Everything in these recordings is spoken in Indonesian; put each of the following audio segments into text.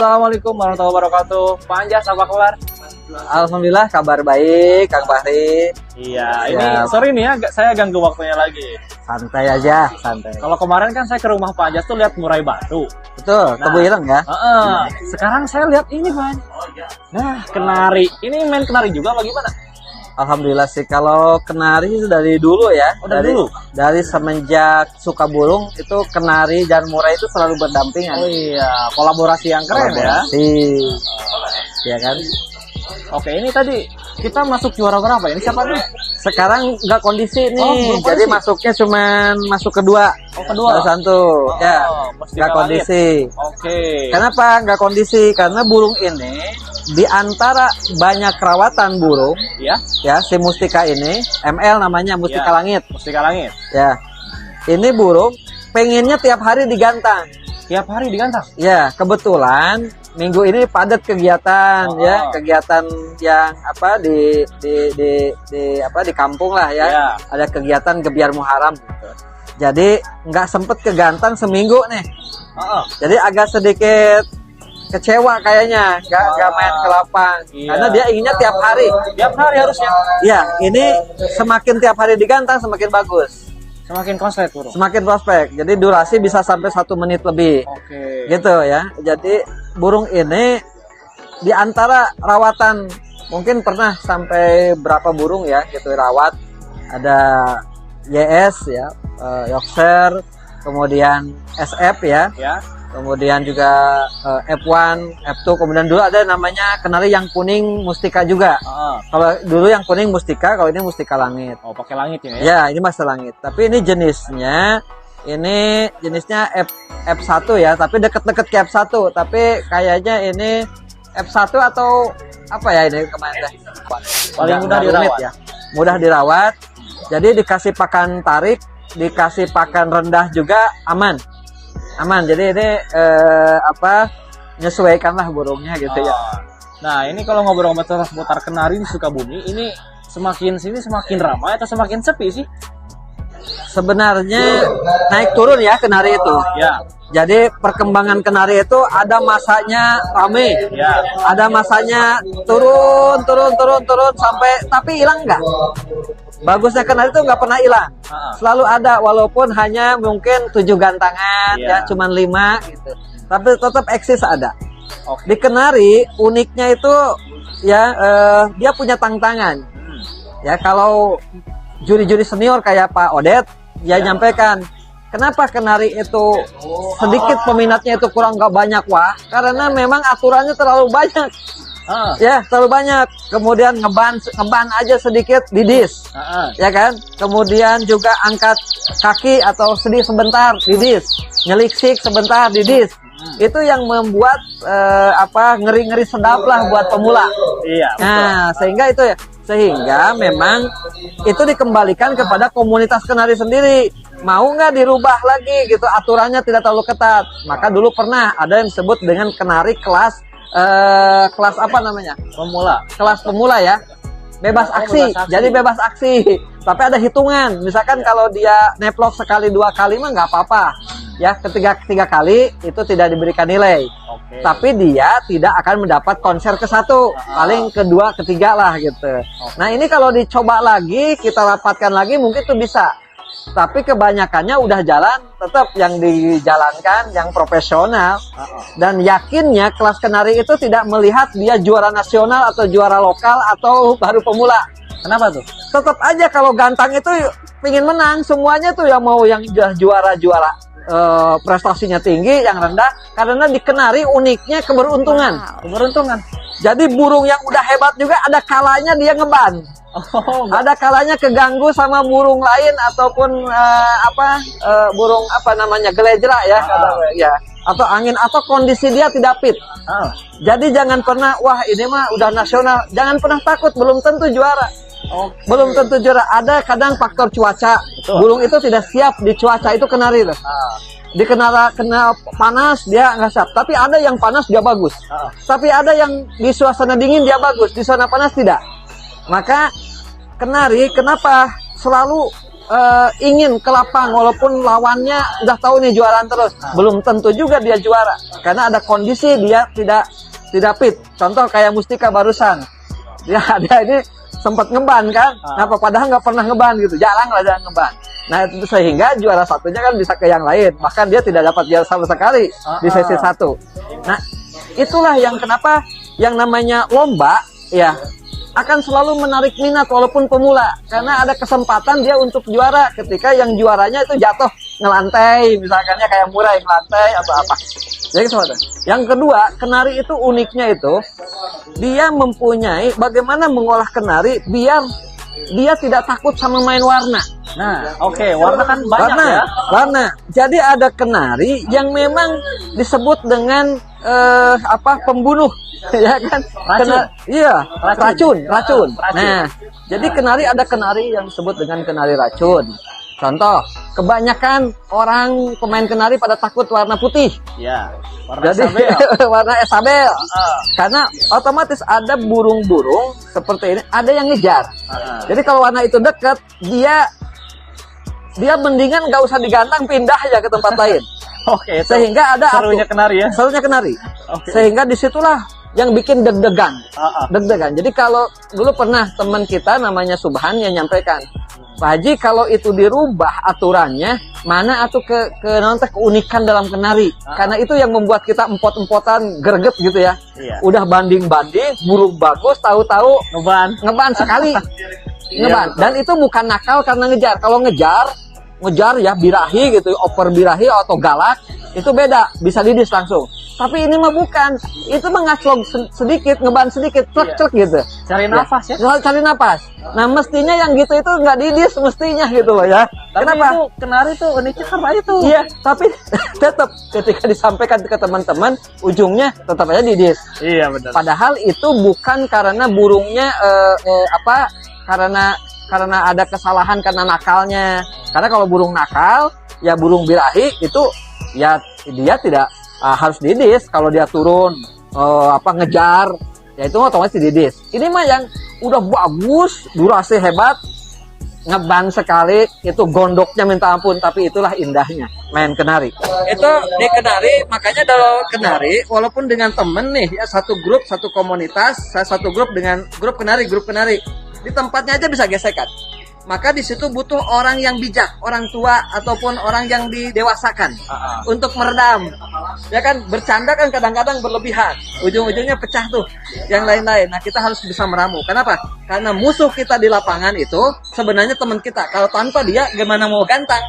Assalamualaikum warahmatullahi wabarakatuh. Pak Anjas, apa kabar? Alhamdulillah kabar baik, Kang Fahri. Iya, ini sorry nih ya, saya ganggu waktunya lagi. Santai aja, santai. Kalau kemarin kan saya ke rumah Pak Anjas tuh lihat murai batu. Betul, Tebu Ireng ya? Sekarang saya lihat ini, Pak. Nah, kenari. Ini main kenari juga apa gimana? Alhamdulillah sih, kalau kenari dari dulu ya. Oh, dari dulu? Dari semenjak suka burung, itu kenari dan murai itu selalu berdampingan. Oh iya, kolaborasi yang keren ya. Iya kan? Oke, ini tadi kita masuk juara berapa? Ini siapa nih? Sekarang nggak kondisi nih, belum jadi kondisi. masuknya cuman masuk kedua. Oh, kedua. Salah satu, ya. Mustika Nggak kondisi. Oke. Kenapa nggak kondisi? Karena burung ini di antara banyak perawatan burung, Ya, si mustika ini, ML namanya mustika Ya. langit. mustika langit. Ya, ini burung pengennya tiap hari digantang. Tiap hari digantang. Ya, kebetulan minggu ini padat kegiatan kegiatan yang di kampung lah ya. Ya. Ada kegiatan gebiar Muharram gitu. Jadi nggak sempet kegantang seminggu nih. Jadi agak sedikit kecewa kayaknya nggak main ke lapang karena dia inginnya tiap hari. Tiap hari harusnya. Ya, ini semakin tiap hari digantang semakin bagus. Semakin konslet burung. Semakin prospek. Jadi durasi bisa sampai 1 menit lebih. Oke. Gitu ya. Jadi burung ini di antara rawatan mungkin pernah sampai berapa burung ya gitu rawat. Ada YS ya, Yorkshire, kemudian SF ya. Ya. Kemudian juga F1, F2, kemudian dulu ada namanya kenari yang kuning mustika juga. Kalau dulu yang kuning mustika, kalau ini mustika langit. Oh, pakai langitnya ya? Ya, ini masih langit. Tapi ini jenisnya F1 ya, tapi deket-deket ke F1. Tapi kayaknya ini F1 atau apa ya ini kemarin? Paling mudah dirawat ya. Mudah dirawat. Jadi dikasih pakan tarik, dikasih pakan rendah juga aman. Jadi ini menyesuaikanlah burungnya gitu ya. Nah, ini kalau ngobrol-ngobrol seputar kenari di Sukabumi, ini semakin sini semakin ramai atau semakin sepi sih? Sebenarnya naik turun ya kenari itu. Ya. Jadi perkembangan kenari itu ada masanya rame, Ya. ada masanya turun sampai tapi hilang nggak? Bagusnya kenari itu nggak pernah hilang, selalu ada walaupun hanya mungkin 7 gantangan ya cuman 5 gitu, tapi tetap eksis ada. Di kenari uniknya itu ya dia punya tantangan. Ya kalau juri-juri senior kayak Pak Odet dia nyampaikan kenapa kenari itu sedikit peminatnya itu kurang nggak banyak karena memang aturannya terlalu banyak. Ya terlalu banyak. Kemudian ngeban aja sedikit didis, ya kan. Kemudian juga angkat kaki atau sedih sebentar didis, nyeliksik sebentar didis. Itu yang membuat ngeri-ngeri sedap lah buat pemula. Iya. Nah sehingga memang itu dikembalikan kepada komunitas kenari sendiri. Mau nggak dirubah lagi gitu aturannya tidak terlalu ketat. Maka dulu pernah ada yang disebut dengan kenari kelas apa namanya? Kelas pemula ya. Bebas aksi. Jadi bebas aksi. Tapi ada hitungan. Misalkan kalau dia neplok sekali 2 kali mah nggak apa-apa. Ya, ketiga kali itu tidak diberikan nilai. Tapi dia tidak akan mendapat konser ke-1. Paling kedua, ketiga lah gitu. Nah, ini kalau dicoba lagi, kita rapatkan lagi mungkin tuh bisa. Tapi kebanyakannya udah jalan, tetap yang dijalankan yang profesional. Dan yakinnya kelas kenari itu tidak melihat dia juara nasional atau juara lokal atau baru pemula. Kenapa tuh? Tetap aja kalau gantang itu pingin menang, semuanya tuh yang mau yang juara-juara. Prestasinya tinggi, yang rendah, karena di kenari uniknya keberuntungan. Jadi burung yang udah hebat juga ada kalanya dia ngeban. Ada kalanya keganggu sama burung lain ataupun burung gelejra ya, ya. Atau angin atau kondisi dia tidak fit. Jadi jangan pernah ini mah udah nasional, jangan pernah takut, belum tentu juara. Belum tentu juara. Ada kadang faktor cuaca. Burung itu tidak siap di cuaca itu kenari tuh. Di kena panas dia nggak siap. Tapi ada yang panas dia bagus. Tapi ada yang di suasana dingin dia bagus, di suasana panas tidak. Maka kenari kenapa selalu ingin ke lapang walaupun lawannya udah tahu nih juaraan terus, belum tentu juga dia juara karena ada kondisi dia tidak fit. Contoh kayak Mustika barusan, dia ada ini sempat ngeban kan, kenapa padahal nggak pernah ngeban gitu, jarang lah dia ngeban. Nah itu sehingga juara satunya kan bisa ke yang lain, bahkan dia tidak dapat juara sama sekali di sesi satu. Nah itulah yang kenapa yang namanya lomba ya akan selalu menarik minat walaupun pemula, karena ada kesempatan dia untuk juara ketika yang juaranya itu jatuh ngelantai, misalkannya kayak Murai ngelantai atau apa. Jadi kesempatan. Yang kedua, kenari itu uniknya itu dia mempunyai bagaimana mengolah kenari biar dia tidak takut sama main warna. Nah, oke, warna kan banyak ya. Warna. Jadi ada kenari yang memang disebut dengan pembunuh. Ya kan, racun. Nah, jadi kenari ada kenari yang disebut dengan kenari racun. Contoh, kebanyakan orang pemain kenari pada takut warna putih. Ya, warna jadi warna esabel. Karena otomatis ada burung-burung seperti ini, ada yang ngejar. Jadi kalau warna itu dekat, dia mendingan nggak usah digantang, pindah aja ke tempat lain. Oke, sehingga ada serunya kenari ya. Serunya kenari. Sehingga disitulah yang bikin deg-degan. Deg-degan. Jadi kalau dulu pernah teman kita namanya Subhan yang nyampaikan, Pak Haji kalau itu dirubah aturannya, mana atuh keunikan dalam kenari. Karena itu yang membuat kita empot-empotan greget gitu ya. Iya. Udah banding-banding, burung bagus, tahu-tahu ngeban sekali. Ngeban. Dan itu bukan nakal karena ngejar. Kalau ngejar ya birahi gitu, oper birahi atau galak, itu beda, bisa didis langsung. Tapi ini mah bukan, itu mah ngaclok sedikit, ngeban sedikit, cek gitu. Cari nafas ya. Cari nafas. Nah mestinya yang gitu itu nggak didis mestinya gitu loh ya. Tapi kenapa? Itu kenari tuh uniknya karena itu. Iya, tapi tetap ketika disampaikan ke teman-teman, ujungnya tetap aja didis. Iya benar. Padahal itu bukan karena burungnya karena ada kesalahan karena nakalnya. Karena kalau burung nakal, ya burung birahi itu ya dia tidak harus didis. Kalau dia turun ngejar, ya itu otomatis didis. Ini mah yang udah bagus, durasi hebat, ngeban sekali, itu gondoknya minta ampun, tapi itulah indahnya main kenari. Itu di kenari, makanya kalau kenari, walaupun dengan temen nih, ya satu grup, satu komunitas, saya satu grup dengan grup kenari, di tempatnya aja bisa gesekan. Maka di situ butuh orang yang bijak, orang tua ataupun orang yang didewasakan untuk meredam. Ya kan, bercanda kan kadang-kadang berlebihan, ujung-ujungnya pecah tuh yang lain-lain. Nah kita harus bisa meramu. Kenapa? Karena musuh kita di lapangan itu sebenarnya teman kita. Kalau tanpa dia gimana mau gantang?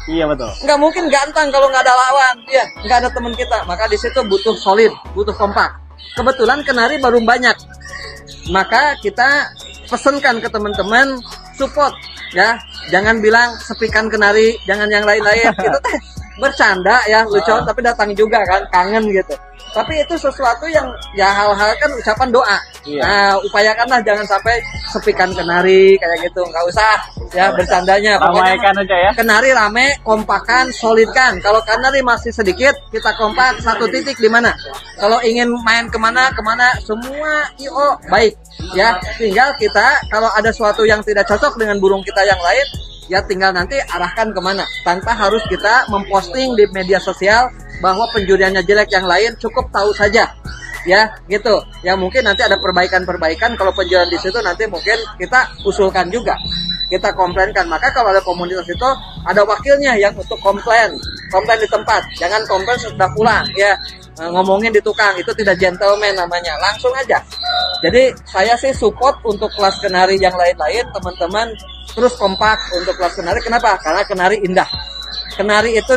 Iya betul. Nggak mungkin gantang kalau nggak ada lawan. Iya, nggak ada teman kita. Maka di situ butuh solid, butuh kompak. Kebetulan kenari baru banyak. Maka kita pesenkan ke teman-teman support ya, jangan bilang sepikan kenari, jangan yang lain-lain. Itu teh bercanda ya, lucu, tapi datang juga kan, kangen gitu. Tapi itu sesuatu yang ya hal-hal kan ucapan doa. Iya. Nah, upayakanlah jangan sampai sepikan kenari kayak gitu, nggak usah ya bercandanya. Ramaikan aja ya. Kenari rame, kompakan, solidkan. Kalau kenari masih sedikit, kita kompak satu titik di mana. Kalau ingin main kemana, semua IO baik ya. Tinggal kita kalau ada sesuatu yang tidak cocok dengan burung kita yang lain, ya tinggal nanti arahkan kemana. Tanpa harus kita memposting di media sosial bahwa penjuriannya jelek yang lain, cukup tahu saja ya gitu. Ya mungkin nanti ada perbaikan kalau penjurian di situ nanti mungkin kita usulkan juga, kita komplainkan. Maka kalau ada komunitas itu ada wakilnya yang untuk komplain di tempat, jangan komplain sudah pulang ya, ngomongin di tukang, itu tidak gentleman namanya, langsung aja. Jadi saya sih support untuk kelas kenari yang lain-lain, teman-teman terus kompak untuk kelas kenari. Kenapa? Karena kenari indah. Kenari itu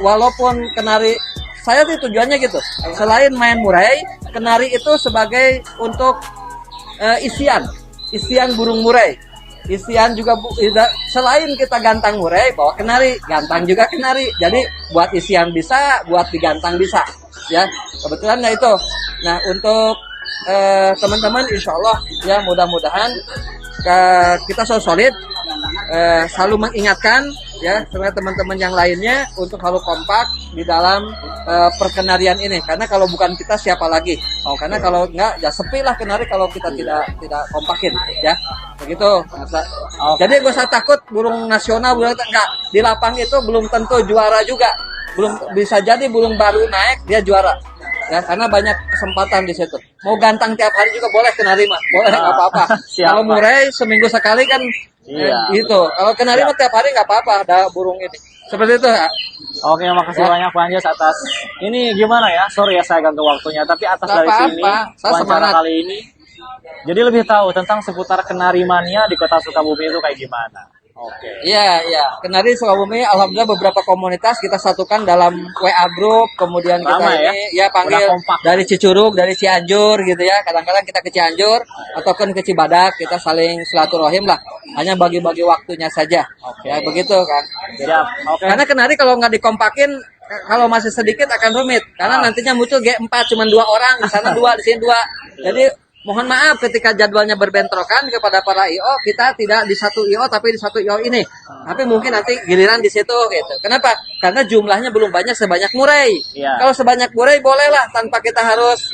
walaupun kenari, saya sih tujuannya gitu, selain main murai, kenari itu sebagai untuk isian burung murai. Isian juga selain kita gantang murai, bawa kenari, gantang juga kenari. Jadi buat isian bisa, buat digantang bisa. Ya, kebetulan itu. Nah, untuk teman-teman insya Allah ya mudah-mudahan kita selalu solid, selalu mengingatkan ya sama teman-teman yang lainnya untuk selalu kompak di dalam perkenarian ini. Karena kalau bukan kita siapa lagi? Karena kalau enggak ya sepi lah kenari kalau kita tidak kompakin ya. Begitu. Jadi gak usah takut burung nasional enggak di lapang itu belum tentu juara juga. Belum bisa jadi burung baru naik dia juara. Ya karena banyak kesempatan di situ. Mau gantang tiap hari juga boleh kenari mah. Boleh nggak apa-apa. Kalau murai seminggu sekali kan gitu. Kalau kenari mah tiap hari nggak apa-apa ada burung ini. Seperti itu ya. Oke, makasih banyak Pak Anjas atas ini gimana ya? Sorry ya saya ganggu waktunya, tapi atas Nggak dari sini saya wawancara semangat. kali ini jadi lebih tahu tentang seputar kenari mania di Kota Sukabumi itu kayak gimana. Oke. Iya. Kenari Sukabumi, alhamdulillah beberapa komunitas kita satukan dalam WA group, kemudian kita Lama ini panggil Udah kompak. dari Cicurug, dari Cianjur gitu ya. Kadang-kadang kita ke Cianjur ataupun ke Cibadak, kita saling silaturahim lah. Hanya bagi-bagi waktunya saja. Oke. Ya begitu kan. Siap. Oke. Karena kenari kalau nggak dikompakin, kalau masih sedikit akan rumit. Karena nantinya muncul G4 cuma 2 orang, di sana 2, di sini 2. Jadi mohon maaf ketika jadwalnya berbentrokan kepada para IO, kita tidak di satu IO tapi di satu IO ini. Tapi mungkin nanti giliran di situ gitu. Kenapa? Karena jumlahnya belum banyak sebanyak murai. Iya. Kalau sebanyak murai bolehlah tanpa kita harus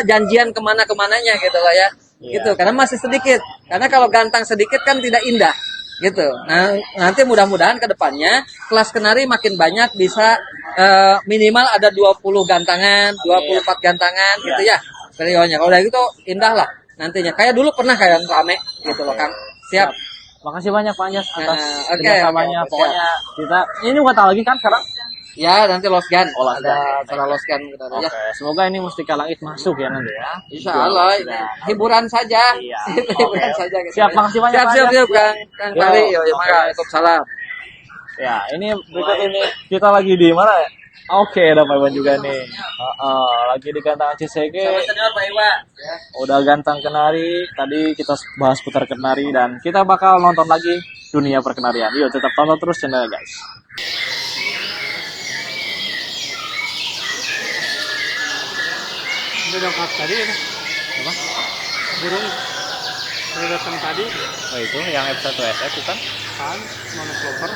janjian kemana-kemananya gitu lah ya. Iya. Gitu. Karena masih sedikit. Karena kalau gantang sedikit kan tidak indah. Gitu. Nah, nanti mudah-mudahan ke depannya kelas kenari makin banyak bisa minimal ada 20 gantangan, 24 gantangan gitu ya. Serionya. Kalau udah gitu indah lah nantinya. Kayak dulu pernah kayak rame gitu loh Kang. Siap. Makasih banyak Pak Anjas atas Oke, kerjasamanya. oke, Pokoknya kita ini bukan tahu lagi kan sekarang. Ya nanti losgan. Losgan. Ada acara losgan gitu Oke, ya. semoga ini Mustika Langit masuk ya nanti ya. Insya Allah hiburan saja. Iya. Hiburan Oke. saja. Gitu. Siap, makasih banyak, Siap, Pak siap, Anjas. siap, Kang Yo, Kari. Yo, oke. Waalaikumsalam. Ya, ini berikut ini kita lagi di mana ya? Oke, ada Pak Iwan juga nih. Lagi di Gantang CCG. Sama senior Pak Iwa. Udah gantang kenari. Tadi kita bahas putar kenari dan kita bakal nonton lagi dunia perkenarian. Yuk, tetap tonton terus channel guys. Udah dongkap tadi ya? Apa? Burung udah datang tadi Oh itu yang F1 SF bukan? kan monoclover.